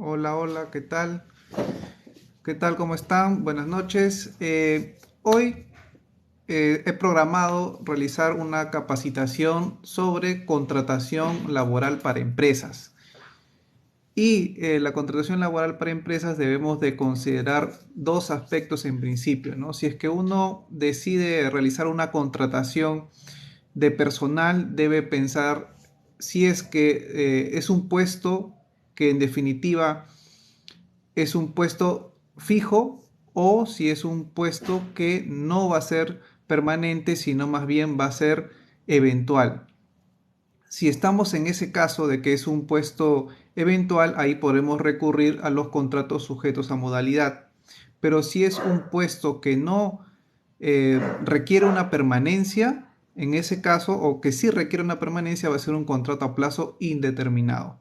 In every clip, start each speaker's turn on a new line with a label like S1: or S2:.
S1: Hola, hola, ¿qué tal? ¿Qué tal? ¿Cómo están? Buenas noches. Hoy he programado realizar una capacitación sobre contratación laboral para empresas. Y la contratación laboral para empresas debemos de considerar dos aspectos en principio, ¿no? Si es que uno decide realizar una contratación de personal, debe pensar si es que es un puesto que en definitiva es un puesto fijo o si es un puesto que no va a ser permanente, sino más bien va a ser eventual. Si estamos en ese caso de que es un puesto eventual, ahí podemos recurrir a los contratos sujetos a modalidad. Pero si es un puesto que no requiere una permanencia, en ese caso, o que sí requiere una permanencia, va a ser un contrato a plazo indeterminado.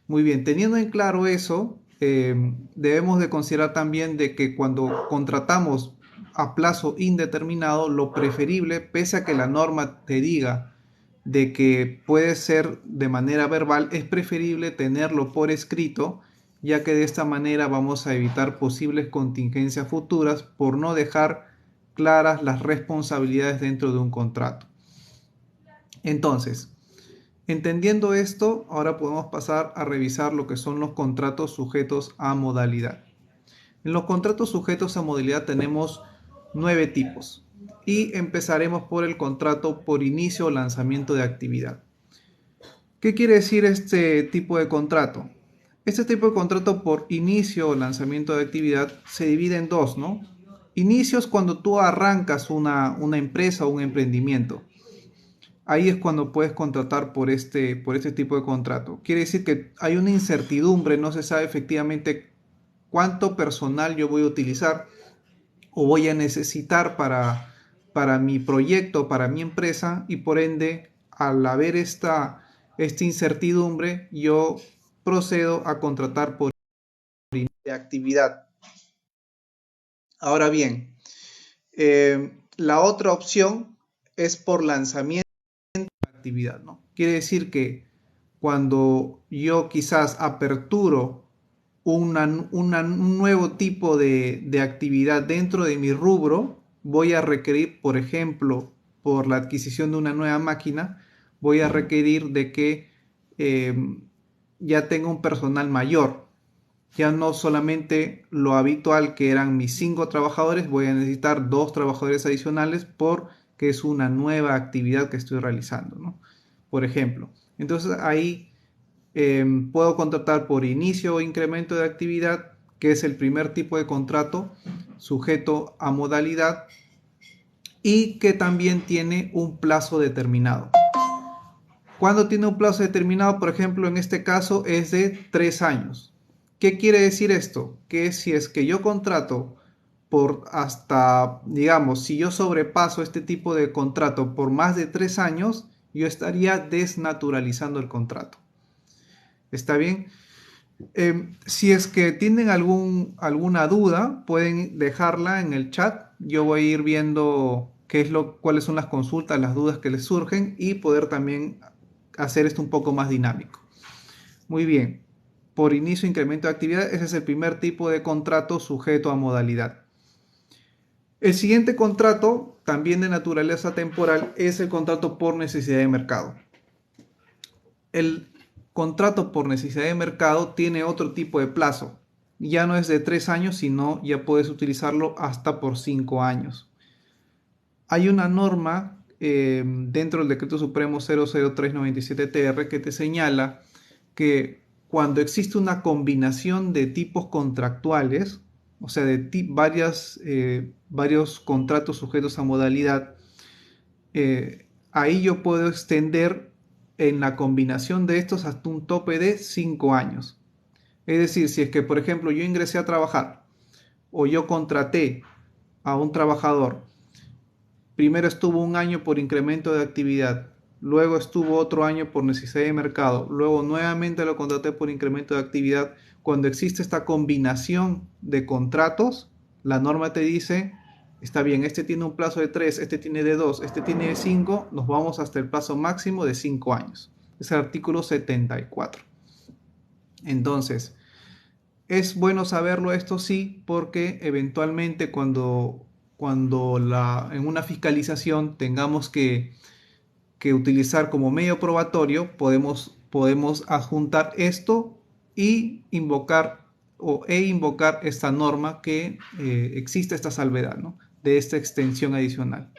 S1: Muy bien, teniendo en claro eso, debemos de considerar también de que cuando contratamos a plazo indeterminado, lo preferible, pese a que la norma te diga de que puede ser de manera verbal, es preferible tenerlo por escrito, ya que de esta manera vamos a evitar posibles contingencias futuras por no dejar claras las responsabilidades dentro de un contrato. Entonces, entendiendo esto, ahora podemos pasar a revisar lo que son los contratos sujetos a modalidad. En los contratos sujetos a modalidad tenemos 9 tipos y empezaremos por el contrato por inicio o lanzamiento de actividad. ¿Qué quiere decir este tipo de contrato? Este tipo de contrato por inicio o lanzamiento de actividad se divide en dos, ¿no? Inicios cuando tú arrancas una empresa o un emprendimiento. Ahí es cuando puedes contratar por este tipo de contrato. Quiere decir que hay una incertidumbre, no se sabe efectivamente cuánto personal yo voy a utilizar o voy a necesitar para mi proyecto, para mi empresa, y por ende, al haber esta incertidumbre, yo procedo a contratar por de actividad. Ahora bien, la otra opción es por lanzamiento actividad, ¿no? Quiere decir que cuando yo quizás aperturo un nuevo tipo de actividad dentro de mi rubro, voy a requerir, por ejemplo, por la adquisición de una nueva máquina, voy a requerir de que eh, ya tenga un personal mayor. Ya no solamente lo habitual que eran mis 5 trabajadores, voy a necesitar 2 trabajadores adicionales porque es una nueva actividad que estoy realizando, ¿no? Por ejemplo. Entonces ahí puedo contratar por inicio o incremento de actividad, que es el primer tipo de contrato sujeto a modalidad y que también tiene un plazo determinado. Cuando tiene un plazo determinado, por ejemplo, en este caso es de 3 años. ¿Qué quiere decir esto? Que si es que yo contrato por hasta, digamos, si yo sobrepaso este tipo de contrato por más de 3 años, yo estaría desnaturalizando el contrato. ¿Está bien? Si es que tienen alguna duda, pueden dejarla en el chat. Yo voy a ir viendo cuáles son las consultas, las dudas que les surgen y poder también hacer esto un poco más dinámico. Muy bien. Por inicio, incremento de actividad, ese es el primer tipo de contrato sujeto a modalidad. El siguiente contrato, también de naturaleza temporal, es el contrato por necesidad de mercado. El contrato por necesidad de mercado tiene otro tipo de plazo. Ya no es de 3 años, sino ya puedes utilizarlo hasta por 5 años. Hay una norma dentro del Decreto Supremo 00397-TR que te señala que cuando existe una combinación de tipos contractuales, o sea, de varios contratos sujetos a modalidad, ahí yo puedo extender en la combinación de estos hasta un tope de 5 años. Es decir, si es que, por ejemplo, yo ingresé a trabajar o yo contraté a un trabajador, primero estuvo un año por incremento de actividad, luego estuvo otro año por necesidad de mercado, luego nuevamente lo contraté por incremento de actividad. Cuando existe esta combinación de contratos, la norma te dice, está bien, este tiene un plazo de 3, este tiene de 2, este tiene de 5, nos vamos hasta el plazo máximo de 5 años. Es el artículo 74. Entonces, Es bueno saberlo esto sí, porque eventualmente en una fiscalización tengamos que utilizar como medio probatorio, podemos adjuntar esto y invocar esta norma que existe esta salvedad, ¿no? De esta extensión adicional.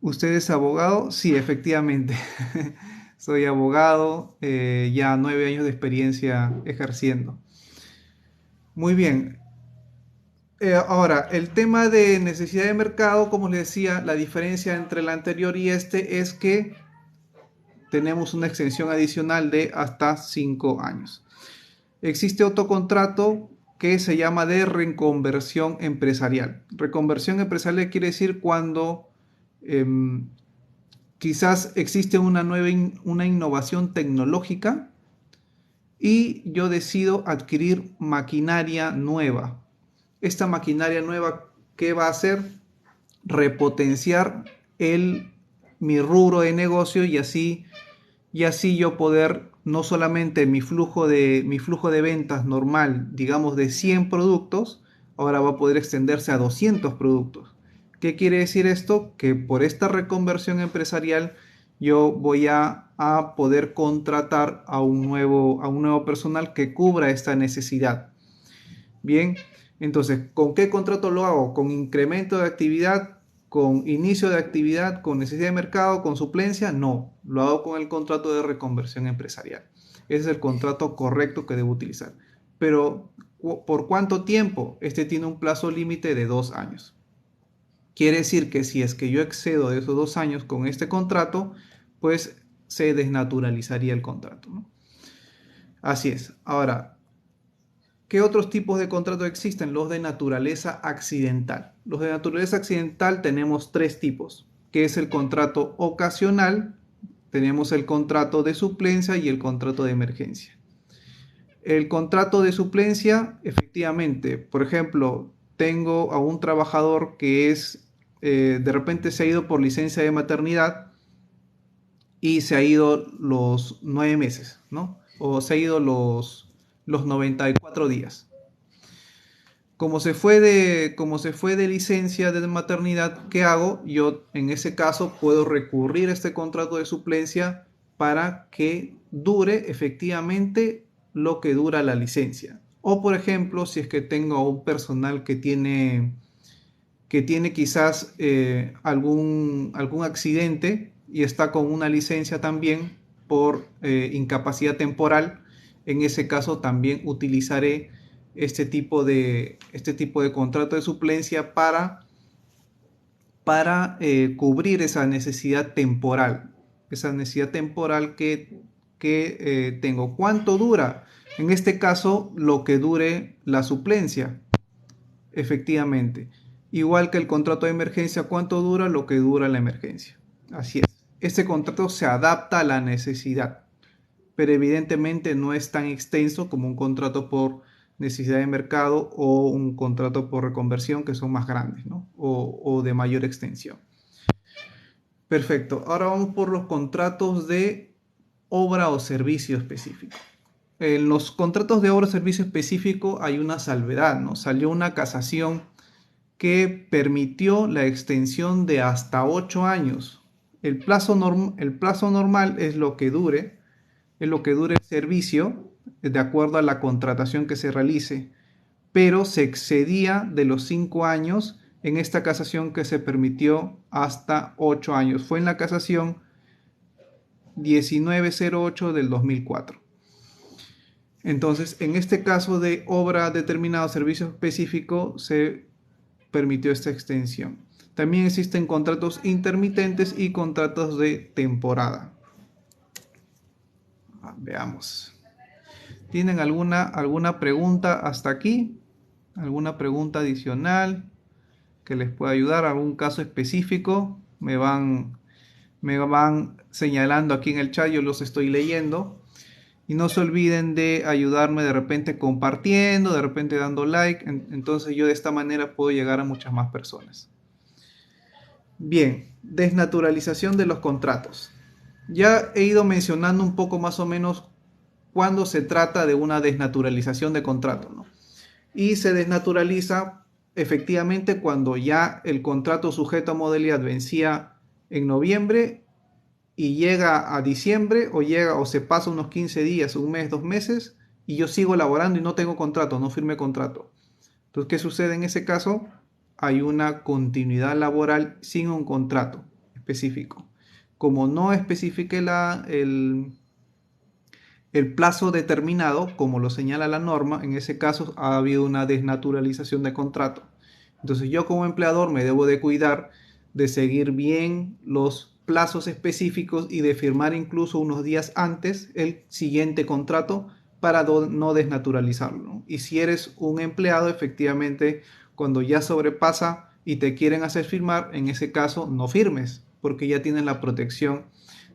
S1: ¿Usted es abogado? Sí, efectivamente. Soy abogado, ya 9 años de experiencia ejerciendo. Muy bien. Ahora, el tema de necesidad de mercado, como les decía, la diferencia entre el anterior y este es que tenemos una extensión adicional de hasta 5 años. Existe otro contrato que se llama de reconversión empresarial. Reconversión empresarial quiere decir cuando quizás existe una innovación tecnológica y yo decido adquirir maquinaria nueva. Esta maquinaria nueva, ¿qué va a hacer? Repotenciar mi rubro de negocio y así yo poder no solamente mi flujo de ventas normal, digamos de 100 productos, ahora va a poder extenderse a 200 productos. ¿Qué quiere decir esto? Que por esta reconversión empresarial yo voy a poder contratar a un nuevo personal que cubra esta necesidad. Bien, entonces, ¿con qué contrato lo hago? ¿Con incremento de actividad? ¿Con inicio de actividad? ¿Con necesidad de mercado? ¿Con suplencia? No, lo hago con el contrato de reconversión empresarial. Ese es el contrato correcto que debo utilizar. Pero, ¿por cuánto tiempo? Este tiene un plazo límite de 2 años. Quiere decir que si es que yo excedo de esos 2 años con este contrato, pues se desnaturalizaría el contrato, ¿no? Así es. Ahora, ¿qué otros tipos de contratos existen? Los de naturaleza accidental. Los de naturaleza accidental tenemos 3 tipos, que es el contrato ocasional, tenemos el contrato de suplencia y el contrato de emergencia. El contrato de suplencia, efectivamente, por ejemplo, tengo a un trabajador que de repente se ha ido por licencia de maternidad y se ha ido los 9 meses, ¿no? O se ha ido los 94 días. Como se fue de licencia de maternidad, ¿qué hago? Yo en ese caso puedo recurrir a este contrato de suplencia para que dure efectivamente lo que dura la licencia. O por ejemplo, si es que tengo un personal que tiene quizás algún accidente y está con una licencia también por incapacidad temporal, en ese caso también utilizaré este tipo de contrato de suplencia para cubrir esa necesidad temporal que tengo. ¿Cuánto dura? En este caso, lo que dure la suplencia, efectivamente. Igual que el contrato de emergencia, ¿cuánto dura? Lo que dura la emergencia. Así es. Este contrato se adapta a la necesidad, pero evidentemente no es tan extenso como un contrato por necesidad de mercado o un contrato por reconversión, que son más grandes, ¿no? O de mayor extensión. Perfecto. Ahora vamos por los contratos de obra o servicio específico. En los contratos de obra o servicio específico hay una salvedad, ¿no? Salió una casación que permitió la extensión de hasta 8 años. El plazo normal es lo que dure el servicio de acuerdo a la contratación que se realice, pero se excedía de los 5 años en esta casación que se permitió hasta 8 años. Fue en la casación 1908 del 2004. Entonces, en este caso de obra determinado servicio específico, se permitió esta extensión. También existen contratos intermitentes y contratos de temporada. Veamos. ¿Tienen alguna pregunta hasta aquí? ¿Alguna pregunta adicional que les pueda ayudar? ¿Algún caso específico? Me van señalando aquí en el chat, yo los estoy leyendo. Y no se olviden de ayudarme de repente compartiendo, de repente dando like. Entonces yo de esta manera puedo llegar a muchas más personas. Bien, desnaturalización de los contratos. Ya he ido mencionando un poco más o menos cuando se trata de una desnaturalización de contrato, ¿no? Y se desnaturaliza efectivamente cuando ya el contrato sujeto a modalidad vencía en noviembre y llega a diciembre o se pasa unos 15 días, un mes, 2 meses y yo sigo laborando y no tengo contrato, no firmé contrato. Entonces, ¿qué sucede en ese caso? Hay una continuidad laboral sin un contrato específico. Como no especifique el plazo determinado, como lo señala la norma, en ese caso ha habido una desnaturalización de contrato. Entonces yo como empleador me debo de cuidar de seguir bien los plazos específicos y de firmar incluso unos días antes el siguiente contrato para no desnaturalizarlo, ¿no? Y si eres un empleado, efectivamente, cuando ya sobrepasa y te quieren hacer firmar, en ese caso no firmes, porque ya tienes la protección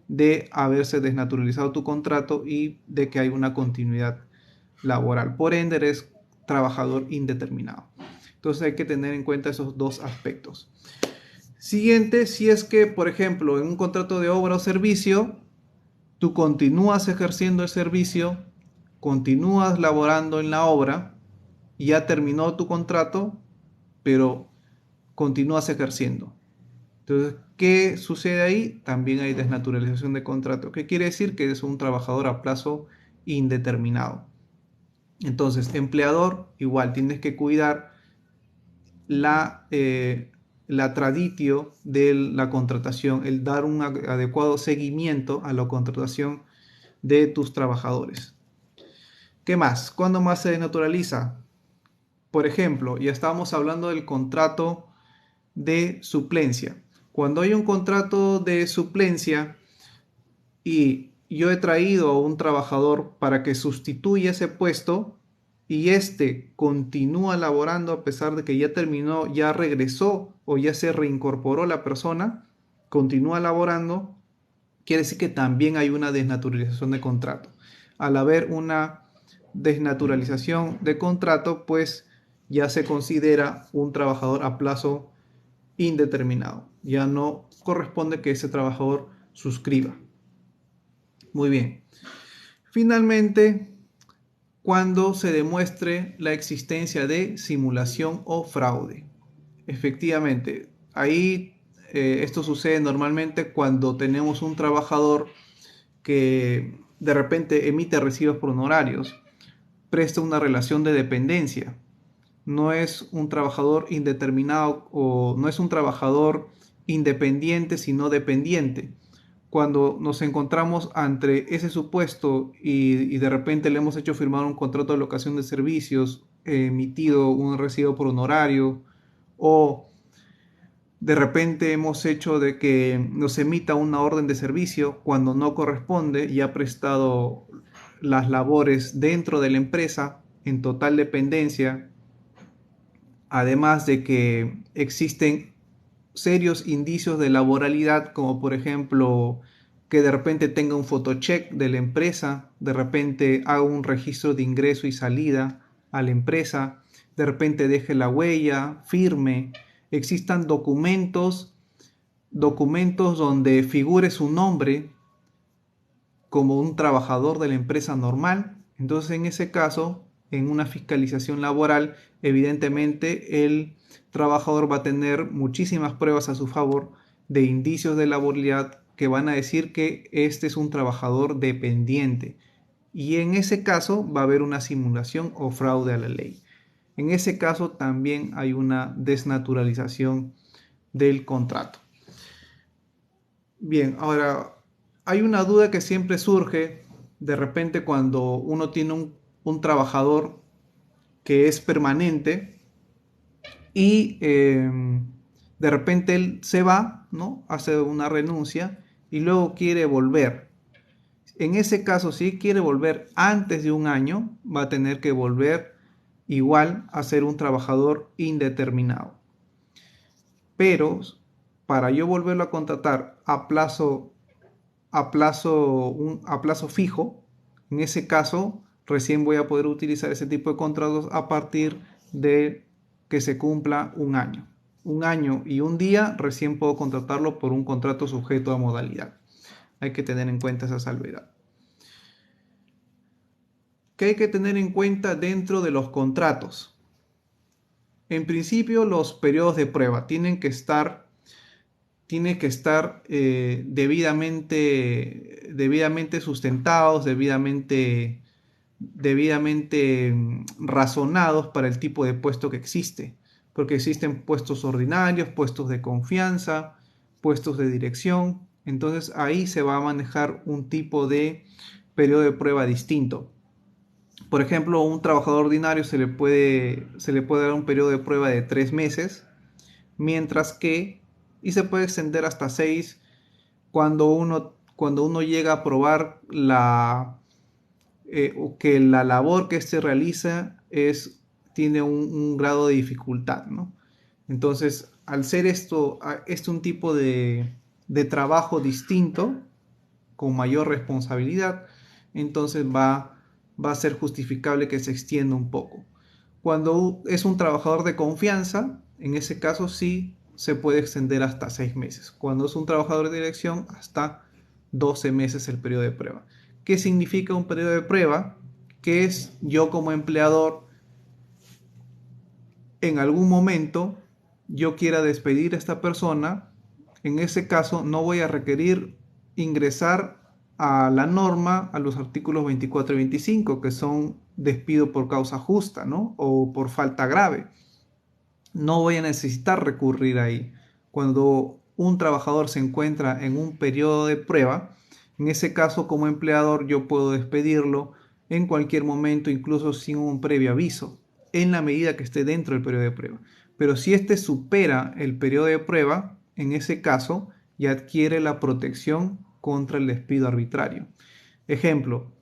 S1: de haberse desnaturalizado tu contrato y de que hay una continuidad laboral. Por ende, eres trabajador indeterminado. Entonces hay que tener en cuenta esos dos aspectos. Siguiente, si es que, por ejemplo, en un contrato de obra o servicio, tú continúas ejerciendo el servicio, continúas laborando en la obra, ya terminó tu contrato, pero continúas ejerciendo. Entonces, ¿qué sucede ahí? También hay desnaturalización de contrato. ¿Qué quiere decir? Que eres un trabajador a plazo indeterminado. Entonces, empleador, igual tienes que cuidar la traditio de la contratación, el dar un adecuado seguimiento a la contratación de tus trabajadores. ¿Qué más? ¿Cuándo más se desnaturaliza? Por ejemplo, ya estábamos hablando del contrato de suplencia. Cuando hay un contrato de suplencia y yo he traído a un trabajador para que sustituya ese puesto y este continúa laborando a pesar de que ya terminó, ya regresó o ya se reincorporó la persona, continúa laborando, quiere decir que también hay una desnaturalización de contrato. Al haber una desnaturalización de contrato, pues ya se considera un trabajador a plazo indeterminado. Ya no corresponde que ese trabajador suscriba. Muy bien. Finalmente, cuando se demuestre la existencia de simulación o fraude. Efectivamente, ahí esto sucede normalmente cuando tenemos un trabajador que de repente emite recibos por honorarios, presta una relación de dependencia, no es un trabajador indeterminado o no es un trabajador independiente, sino dependiente. Cuando nos encontramos ante ese supuesto y de repente le hemos hecho firmar un contrato de locación de servicios, emitido un recibo por honorario, o de repente hemos hecho de que nos emita una orden de servicio cuando no corresponde y ha prestado las labores dentro de la empresa en total dependencia, además de que existen serios indicios de laboralidad, como por ejemplo que de repente tenga un photocheck de la empresa, de repente haga un registro de ingreso y salida a la empresa, de repente deje la huella, firme, existan documentos donde figure su nombre como un trabajador de la empresa normal. Entonces, en ese caso, en una fiscalización laboral, evidentemente el trabajador va a tener muchísimas pruebas a su favor de indicios de laboralidad que van a decir que este es un trabajador dependiente. Y en ese caso va a haber una simulación o fraude a la ley. En ese caso también hay una desnaturalización del contrato. Bien, ahora hay una duda que siempre surge de repente cuando uno tiene un trabajador que es permanente y de repente él se va, ¿no? Hace una renuncia y luego quiere volver. En ese caso, si quiere volver antes de un año, va a tener que volver igual a ser un trabajador indeterminado. Pero para yo volverlo a contratar a plazo fijo, en ese caso recién voy a poder utilizar ese tipo de contratos a partir de que se cumpla un año. Un año y un día recién puedo contratarlo por un contrato sujeto a modalidad. Hay que tener en cuenta esa salvedad. ¿Qué hay que tener en cuenta dentro de los contratos? En principio, los periodos de prueba tienen que estar debidamente sustentados, debidamente razonados para el tipo de puesto que existe, porque existen puestos ordinarios, puestos de confianza, puestos de dirección. Entonces ahí se va a manejar un tipo de periodo de prueba distinto. Por ejemplo, a un trabajador ordinario se le puede dar un periodo de prueba de 3 meses, mientras que, y se puede extender hasta 6 cuando uno llega a probar que la labor que éste realiza tiene un grado de dificultad, ¿no? Entonces, al ser esto un tipo de trabajo distinto, con mayor responsabilidad, entonces va a ser justificable que se extienda un poco. Cuando es un trabajador de confianza, en ese caso sí se puede extender hasta 6 meses. Cuando es un trabajador de dirección, hasta 12 meses el periodo de prueba. ¿Qué significa un periodo de prueba? Que es yo como empleador, en algún momento, yo quiera despedir a esta persona. En ese caso no voy a requerir ingresar a la norma, a los artículos 24 y 25, que son despido por causa justa, ¿no? O por falta grave. No voy a necesitar recurrir ahí. Cuando un trabajador se encuentra en un periodo de prueba, en ese caso como empleador yo puedo despedirlo en cualquier momento, incluso sin un previo aviso, en la medida que esté dentro del periodo de prueba. Pero si éste supera el periodo de prueba, en ese caso ya adquiere la protección contra el despido arbitrario. Ejemplo,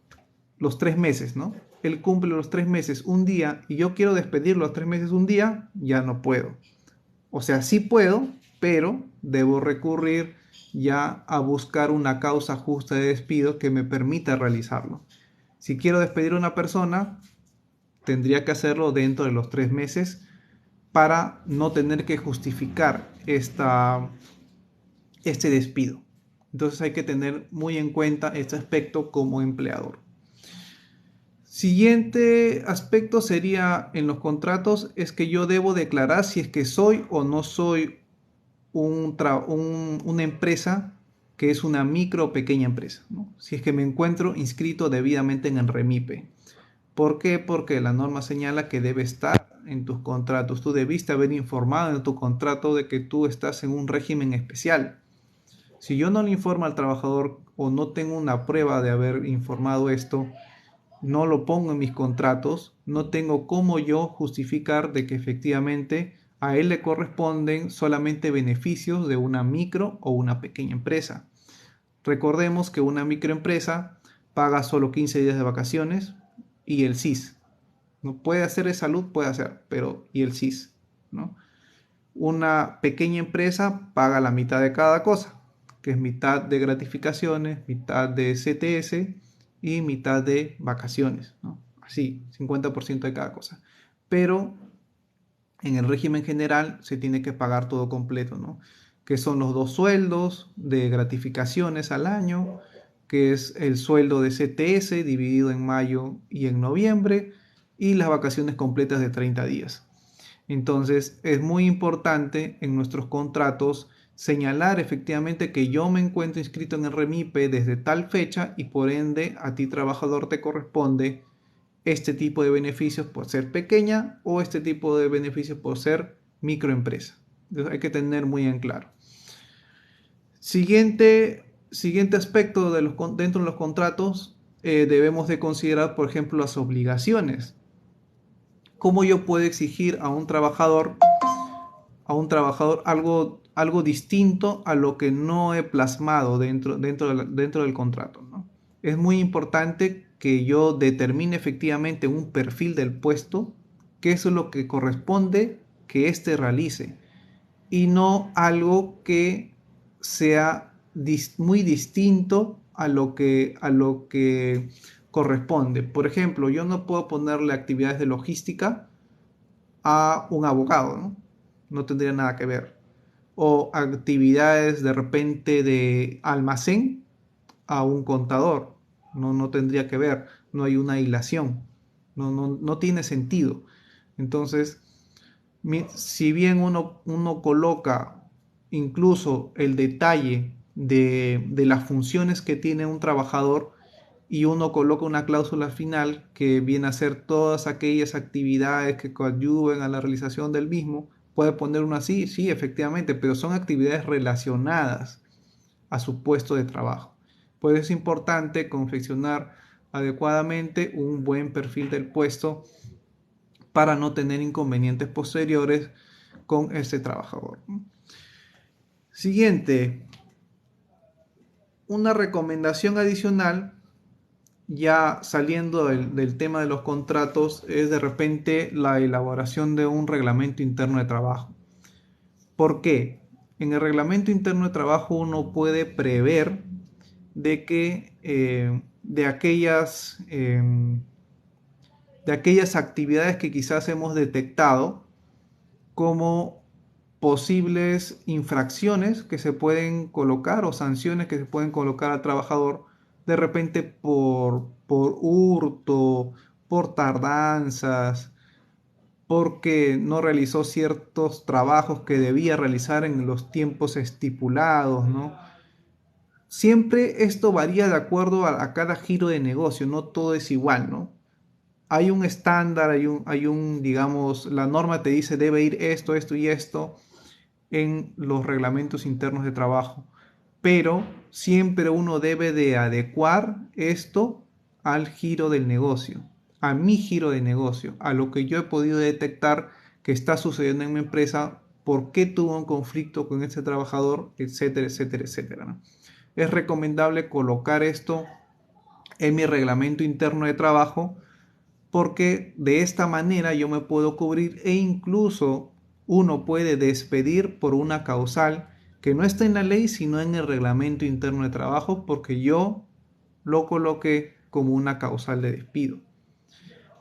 S1: los 3 meses, ¿no? Él cumple los 3 meses un día y yo quiero despedirlo los 3 meses un día, ya no puedo. O sea, sí puedo, pero debo recurrir ya a buscar una causa justa de despido que me permita realizarlo. Si quiero despedir a una persona, tendría que hacerlo dentro de los 3 meses para no tener que justificar este despido. Entonces hay que tener muy en cuenta este aspecto como empleador. Siguiente aspecto sería en los contratos es que yo debo declarar si es que soy o no soy una empresa que es una micro o pequeña empresa, ¿no? Si es que me encuentro inscrito debidamente en el REMIPE. ¿Por qué? Porque la norma señala que debe estar en tus contratos. Tú debiste haber informado en tu contrato de que tú estás en un régimen especial. Si yo no le informo al trabajador o no tengo una prueba de haber informado esto, no lo pongo en mis contratos, no tengo cómo yo justificar de que efectivamente a él le corresponden solamente beneficios de una micro o una pequeña empresa. Recordemos que una microempresa paga solo 15 días de vacaciones y el CIS. No puede hacer de salud, puede hacer, pero ¿y el CIS? ¿No? Una pequeña empresa paga la mitad de cada cosa, que es mitad de gratificaciones, mitad de CTS y mitad de vacaciones, ¿no? Así, 50% de cada cosa. Pero en el régimen general se tiene que pagar todo completo, ¿no? Que son los 2 sueldos de gratificaciones al año, que es el sueldo de CTS dividido en mayo y en noviembre, y las vacaciones completas de 30 días. Entonces es muy importante en nuestros contratos señalar efectivamente que yo me encuentro inscrito en el REMIPE desde tal fecha y por ende a ti trabajador te corresponde este tipo de beneficios por ser pequeña o este tipo de beneficios por ser microempresa. Entonces hay que tener muy en claro. Siguiente aspecto dentro de los contratos, debemos de considerar, por ejemplo, las obligaciones. ¿Cómo yo puedo exigir a un trabajador algo distinto a lo que no he plasmado dentro del contrato, ¿no? Es muy importante que yo determine efectivamente un perfil del puesto, que eso es lo que corresponde que éste realice, y no algo que sea muy distinto a lo que corresponde. Por ejemplo, yo no puedo ponerle actividades de logística a un abogado, ¿no? No tendría nada que ver. O actividades de repente de almacén a un contador. No tendría que ver. No hay una hilación. no tiene sentido. Entonces, si bien uno coloca incluso el detalle de las funciones que tiene un trabajador y uno coloca una cláusula final que viene a ser todas aquellas actividades que coadyuven a la realización del mismo, puede poner uno así, sí, efectivamente, pero son actividades relacionadas a su puesto de trabajo. Pues es importante confeccionar adecuadamente un buen perfil del puesto para no tener inconvenientes posteriores con este trabajador. Siguiente, una recomendación adicional, ya saliendo del tema de los contratos, es de repente la elaboración de un reglamento interno de trabajo. ¿Por qué? En el reglamento interno de trabajo uno puede prever de que de aquellas actividades que quizás hemos detectado como posibles infracciones que se pueden colocar o sanciones que se pueden colocar al trabajador de repente por hurto, por tardanzas, porque no realizó ciertos trabajos que debía realizar en los tiempos estipulados, ¿no? Siempre esto varía de acuerdo a cada giro de negocio, no todo es igual, ¿no? Hay un estándar, digamos, la norma te dice debe ir esto, esto y esto en los reglamentos internos de trabajo, pero siempre uno debe de adecuar esto al giro del negocio, a mi giro de negocio, a lo que yo he podido detectar que está sucediendo en mi empresa, por qué tuvo un conflicto con este trabajador, etcétera, etcétera, etcétera, ¿no? Es recomendable colocar esto en mi reglamento interno de trabajo porque de esta manera yo me puedo cubrir e incluso uno puede despedir por una causal que no está en la ley sino en el reglamento interno de trabajo porque yo lo coloqué como una causal de despido.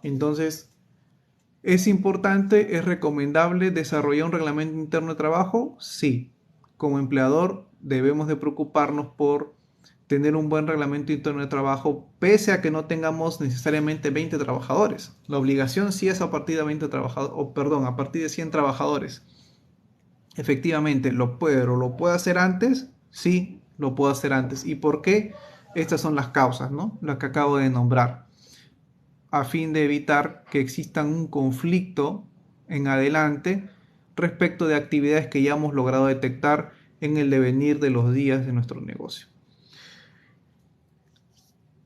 S1: Entonces, ¿es importante, es recomendable desarrollar un reglamento interno de trabajo? Sí. Como empleador debemos de preocuparnos por tener un buen reglamento interno de trabajo, pese a que no tengamos necesariamente 20 trabajadores. La obligación sí es a partir de 20 trabajadores, o perdón, a partir de 100 trabajadores. Efectivamente, ¿lo puedo hacer antes? Sí, lo puedo hacer antes. ¿Y por qué? Estas son las causas, ¿no? Las que acabo de nombrar, a fin de evitar que existan un conflicto en adelante respecto de actividades que ya hemos logrado detectar en el devenir de los días de nuestro negocio.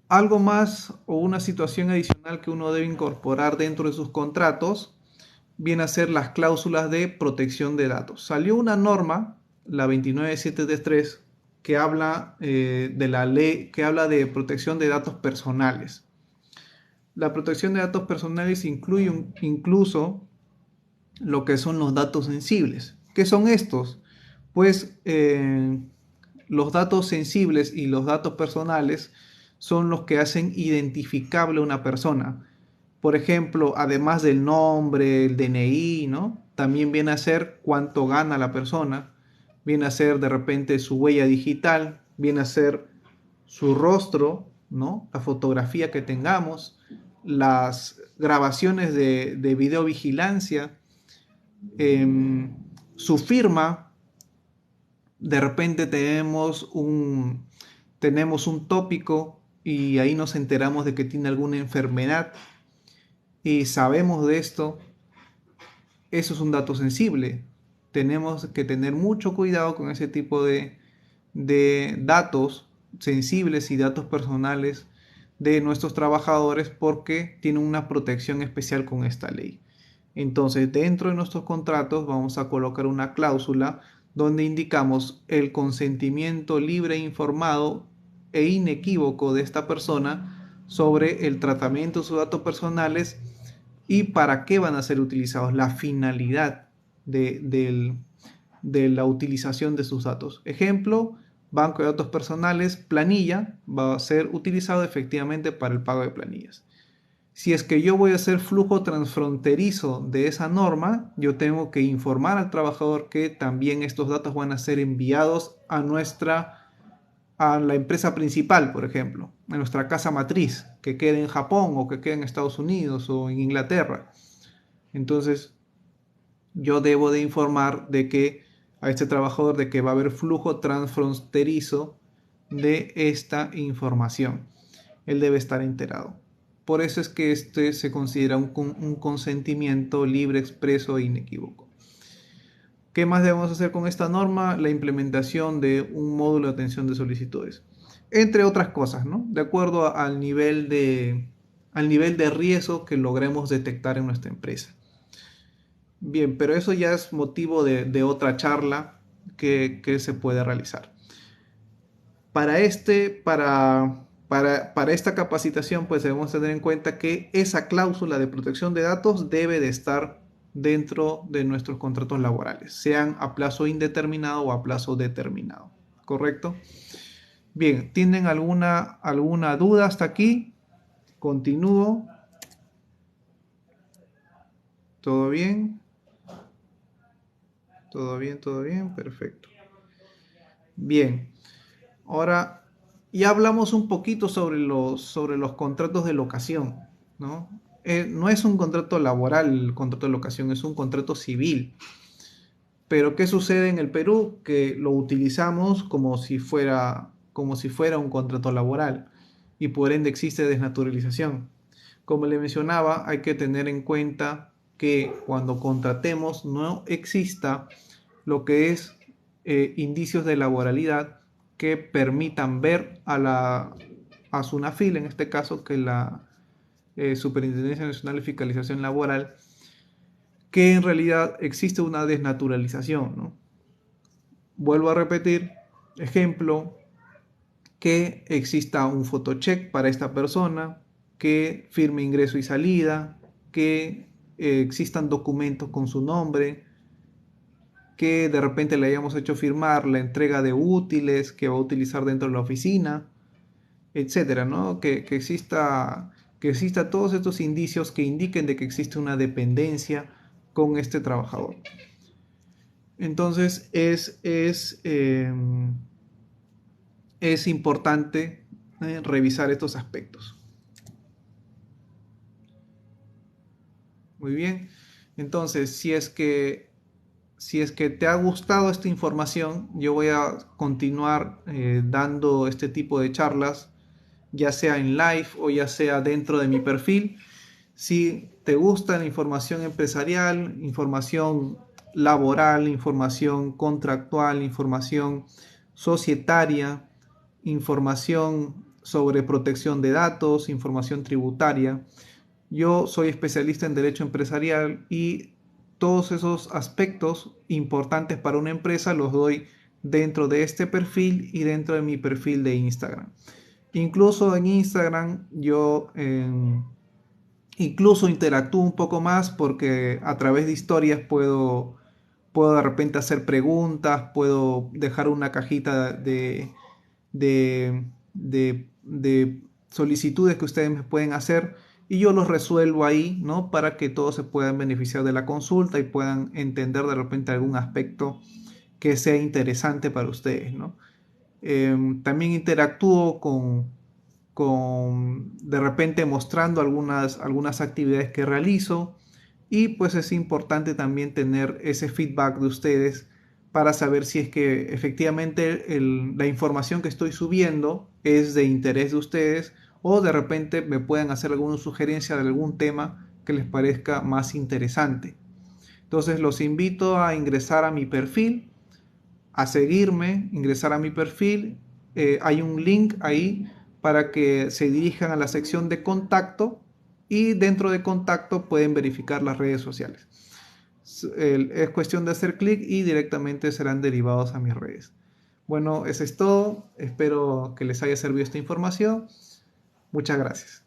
S1: Algo más o una situación adicional que uno debe incorporar dentro de sus contratos viene a ser las cláusulas de protección de datos. Salió una norma, la 29733, que habla de la ley, que habla de protección de datos personales. La protección de datos personales incluye incluso lo que son los datos sensibles. ¿Qué son estos? Pues los datos sensibles y los datos personales son los que hacen identificable a una persona. Por ejemplo, además del nombre, el DNI, ¿no? También viene a ser cuánto gana la persona, viene a ser de repente su huella digital, viene a ser su rostro, ¿no? La fotografía que tengamos, las grabaciones de videovigilancia, su firma. De repente tenemos un tópico y ahí nos enteramos de que tiene alguna enfermedad y sabemos de esto. Eso es un dato sensible. Tenemos que tener mucho cuidado con ese tipo de datos sensibles y datos personales de nuestros trabajadores porque tienen una protección especial con esta ley. Entonces, dentro de nuestros contratos vamos a colocar una cláusula donde indicamos el consentimiento libre, informado e inequívoco de esta persona sobre el tratamiento de sus datos personales y para qué van a ser utilizados, la finalidad de la utilización de sus datos. Ejemplo, banco de datos personales, planilla, va a ser utilizado efectivamente para el pago de planillas. Si es que yo voy a hacer flujo transfronterizo de esa norma, yo tengo que informar al trabajador que también estos datos van a ser enviados a a la empresa principal, por ejemplo, a nuestra casa matriz, que quede en Japón o que quede en Estados Unidos o en Inglaterra. Entonces, yo debo de informar de que a este trabajador de que va a haber flujo transfronterizo de esta información. Él debe estar enterado. Por eso es que este se considera un consentimiento libre, expreso e inequívoco. ¿Qué más debemos hacer con esta norma? La implementación de un módulo de atención de solicitudes. Entre otras cosas, ¿no? De acuerdo al nivel de riesgo que logremos detectar en nuestra empresa. Bien, pero eso ya es motivo de otra charla que se puede realizar. Para esta capacitación, pues debemos tener en cuenta que esa cláusula de protección de datos debe de estar dentro de nuestros contratos laborales, sean a plazo indeterminado o a plazo determinado. ¿Correcto? Bien, ¿tienen alguna duda hasta aquí? Continúo. ¿Todo bien? ¿Todo bien? ¿Todo bien? Perfecto. Bien. Ahora, ya hablamos un poquito sobre los contratos de locación, ¿no? No es un contrato laboral el contrato de locación, es un contrato civil. Pero ¿qué sucede en el Perú? Que lo utilizamos como si fuera un contrato laboral y por ende existe desnaturalización. Como le mencionaba, hay que tener en cuenta que cuando contratemos no exista lo que es indicios de laboralidad que permitan ver a SUNAFIL, en este caso, que es la Superintendencia Nacional de Fiscalización Laboral, que en realidad existe una desnaturalización, ¿no? Vuelvo a repetir, ejemplo, que exista un photocheck para esta persona, que firme ingreso y salida, que existan documentos con su nombre, que de repente le hayamos hecho firmar la entrega de útiles que va a utilizar dentro de la oficina, etcétera, ¿no? Que exista todos estos indicios que indiquen de que existe una dependencia con este trabajador. Entonces es importante revisar estos aspectos. Muy bien. Entonces, si es que te ha gustado esta información, yo voy a continuar dando este tipo de charlas, ya sea en live o ya sea dentro de mi perfil. Si te gusta la información empresarial, información laboral, información contractual, información societaria, información sobre protección de datos, información tributaria, yo soy especialista en derecho empresarial y todos esos aspectos importantes para una empresa los doy dentro de este perfil y dentro de mi perfil de Instagram. Incluso en Instagram yo incluso interactúo un poco más porque a través de historias puedo de repente hacer preguntas, puedo dejar una cajita de solicitudes que ustedes me pueden hacer y yo los resuelvo ahí, ¿no? Para que todos se puedan beneficiar de la consulta y puedan entender de repente algún aspecto que sea interesante para ustedes, ¿no? También interactúo con de repente mostrando algunas actividades que realizo y pues es importante también tener ese feedback de ustedes para saber si es que efectivamente la información que estoy subiendo es de interés de ustedes o de repente me puedan hacer alguna sugerencia de algún tema que les parezca más interesante. Entonces los invito a ingresar a mi perfil, a seguirme, ingresar a mi perfil. Hay un link ahí para que se dirijan a la sección de contacto y dentro de contacto pueden verificar las redes sociales. Es cuestión de hacer clic y directamente serán derivados a mis redes. Bueno, eso es todo. Espero que les haya servido esta información. Muchas gracias.